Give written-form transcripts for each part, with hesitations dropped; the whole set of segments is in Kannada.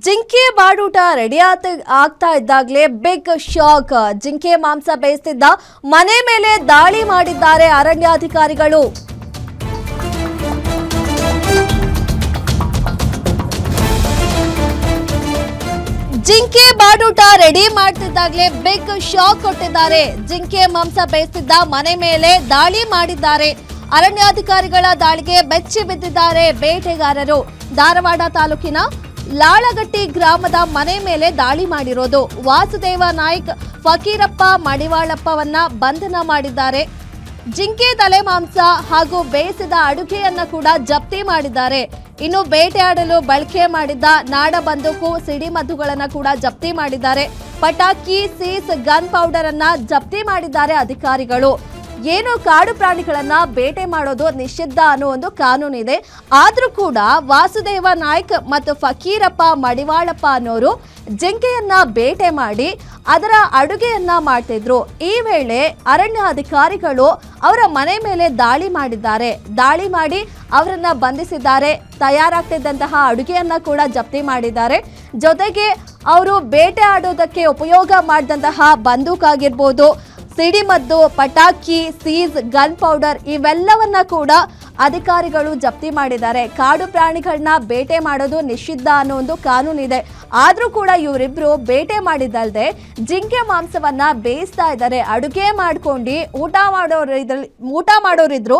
ಜಿಂಕೆ ಬಾಡೂಟ ರೆಡಿ ಆಗ್ತಾ ಇದ್ದಾಗಲೇ ಬಿಗ್ ಶಾಕ್. ಜಿಂಕೆ ಮಾಂಸ ಬೇಯಿಸ್ತಿದ್ದ ಮನೆ ಮೇಲೆ ದಾಳಿ ಮಾಡಿದ್ದಾರೆ ಅರಣ್ಯಾಧಿಕಾರಿಗಳು. ಜಿಂಕೆ ಬಾಡೂಟ ರೆಡಿ ಮಾಡ್ತಿದ್ದಾಗಲೇ ಬಿಗ್ ಶಾಕ್ ಕೊಟ್ಟಿದ್ದಾರೆ. ಜಿಂಕೆ ಮಾಂಸ ಬೇಯಿಸ್ತಿದ್ದ ಮನೆ ಮೇಲೆ ದಾಳಿ ಮಾಡಿದ್ದಾರೆ. ಅರಣ್ಯಾಧಿಕಾರಿಗಳ ದಾಳಿಗೆ ಬೆಚ್ಚಿ ಬಿದ್ದಿದ್ದಾರೆ ಬೇಟೆಗಾರರು. ಧಾರವಾಡ ತಾಲೂಕಿನ ಲಾಳಗಟ್ಟಿ ಗ್ರಾಮದ ಮನೆ ಮೇಲೆ ದಾಳಿ ಮಾಡಿರೋದು. ವಾಸುದೇವ ನಾಯ್ಕ್, ಫಕೀರಪ್ಪ ಮಡಿವಾಳಪ್ಪವನ್ನ ಬಂಧನ ಮಾಡಿದ್ದಾರೆ. ಜಿಂಕೆ ತಲೆ ಮಾಂಸ ಹಾಗೂ ಬೇಯಿಸಿದ ಅಡುಗೆಯನ್ನ ಕೂಡ ಜಪ್ತಿ ಮಾಡಿದ್ದಾರೆ. ಇನ್ನು ಬೇಟೆಯಾಡಲು ಬಳಕೆ ಮಾಡಿದ್ದ ನಾಡ ಬಂದೂಕು, ಸಿಡಿಮದ್ದುಗಳನ್ನ ಕೂಡ ಜಪ್ತಿ ಮಾಡಿದ್ದಾರೆ. ಪಟಾಕಿ, ಸೀಸ್, ಗನ್ ಪೌಡರ್ ಅನ್ನ ಜಪ್ತಿ ಮಾಡಿದ್ದಾರೆ ಅಧಿಕಾರಿಗಳು. ಏನು ಕಾಡು ಪ್ರಾಣಿಗಳನ್ನ ಬೇಟೆ ಮಾಡೋದು ನಿಷಿದ್ಧ ಅನ್ನೋ ಒಂದು ಕಾನೂನು ಇದೆ. ಆದ್ರೂ ಕೂಡ ವಾಸುದೇವ ನಾಯ್ಕ್ ಮತ್ತು ಫಕೀರಪ್ಪ ಮಡಿವಾಳಪ್ಪ ಅನ್ನೋರು ಜಿಂಕೆಯನ್ನ ಬೇಟೆ ಮಾಡಿ ಅದರ ಅಡುಗೆಯನ್ನ ಮಾಡ್ತಿದ್ರು. ಈ ವೇಳೆ ಅರಣ್ಯ ಅಧಿಕಾರಿಗಳು ಅವರ ಮನೆ ಮೇಲೆ ದಾಳಿ ಮಾಡಿದ್ದಾರೆ. ದಾಳಿ ಮಾಡಿ ಅವರನ್ನ ಬಂಧಿಸಿದ್ದಾರೆ. ತಯಾರಾಗ್ತಿದ್ದಂತಹ ಅಡುಗೆಯನ್ನ ಕೂಡ ಜಪ್ತಿ ಮಾಡಿದ್ದಾರೆ. ಜೊತೆಗೆ ಅವರು ಬೇಟೆ ಆಡೋದಕ್ಕೆ ಉಪಯೋಗ ಮಾಡಿದಂತಹ ಬಂದೂಕಾಗಿರ್ಬೋದು, ಸಿಡಿಮದ್ದು, ಪಟಾಕಿ, ಸೀಸ್, ಗನ್ ಪೌಡರ್ ಇವೆಲ್ಲವನ್ನ ಕೂಡ ಅಧಿಕಾರಿಗಳು ಜಪ್ತಿ ಮಾಡಿದ್ದಾರೆ. ಕಾಡು ಪ್ರಾಣಿಗಳನ್ನ ಬೇಟೆ ಮಾಡೋದು ನಿಷಿದ್ಧ ಅನ್ನೋ ಒಂದು ಕಾನೂನಿದೆ. ಆದ್ರೂ ಕೂಡ ಇವರಿಬ್ರು ಬೇಟೆ ಮಾಡಿದಲ್ದೆ ಜಿಂಕೆ ಮಾಂಸವನ್ನ ಬೇಯಿಸ್ತಾ ಇದ್ದಾರೆ. ಅಡುಗೆ ಮಾಡ್ಕೊಂಡು ಊಟ ಮಾಡೋರಿದ್ರು.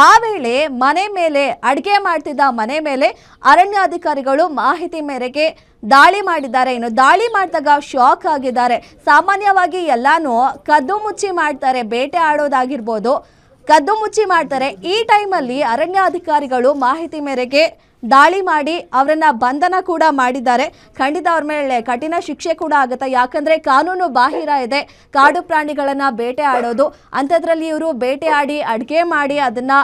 ಆ ವೇಳೆ ಮನೆ ಮೇಲೆ ಅಡುಗೆ ಮಾಡ್ತಿದ್ದ ಮನೆ ಮೇಲೆ ಅರಣ್ಯಾಧಿಕಾರಿಗಳು ಮಾಹಿತಿ ಮೇರೆಗೆ ದಾಳಿ ಮಾಡಿದ್ದಾರೆ. ಇನ್ನು ದಾಳಿ ಮಾಡಿದಾಗ ಶಾಕ್ ಆಗಿದ್ದಾರೆ. ಸಾಮಾನ್ಯವಾಗಿ ಎಲ್ಲಾನು ಕದ್ದು ಮುಚ್ಚಿ ಮಾಡ್ತಾರೆ. ಬೇಟೆ ಆಡೋದಾಗಿರ್ಬೋದು, ಕದ್ದು ಮುಚ್ಚಿ ಮಾಡ್ತಾರೆ. ಈ ಟೈಮಲ್ಲಿ ಅರಣ್ಯಾಧಿಕಾರಿಗಳು ಮಾಹಿತಿ ಮೇರೆಗೆ ದಾಳಿ ಮಾಡಿ ಅವರನ್ನ ಬಂಧನ ಕೂಡ ಮಾಡಿದ್ದಾರೆ. ಖಂಡಿತ ಅವ್ರ ಮೇಲೆ ಕಠಿಣ ಶಿಕ್ಷೆ ಕೂಡ ಆಗುತ್ತೆ. ಯಾಕಂದ್ರೆ ಕಾನೂನು ಬಾಹಿರ ಇದೆ ಕಾಡು ಪ್ರಾಣಿಗಳನ್ನ ಬೇಟೆ ಆಡೋದು. ಅಂಥದ್ರಲ್ಲಿ ಇವರು ಬೇಟೆ ಆಡಿ ಅಡುಗೆ ಮಾಡಿ ಅದನ್ನ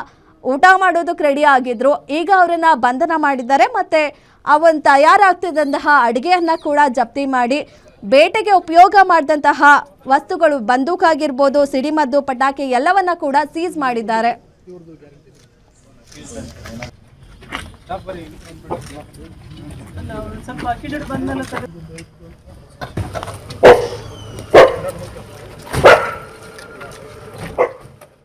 ಊಟ ಮಾಡೋದಕ್ಕೆ ರೆಡಿ ಆಗಿದ್ರು. ಈಗ ಅವರನ್ನ ಬಂಧನ ಮಾಡಿದ್ದಾರೆ. ಮತ್ತೆ ಅವನ್ ತಯಾರಾಗ್ತಿದ್ದಂತಹ ಅಡುಗೆಯನ್ನ ಕೂಡ ಜಪ್ತಿ ಮಾಡಿ ಬೇಟೆಗೆ ಉಪಯೋಗ ಮಾಡಿದಂತಹ ವಸ್ತುಗಳು, ಬಂದೂಕಾಗಿರ್ಬೋದು, ಸಿಡಿಮದ್ದು, ಪಟಾಕಿ ಎಲ್ಲವನ್ನ ಕೂಡ ಸೀಸ್ ಮಾಡಿದ್ದಾರೆ.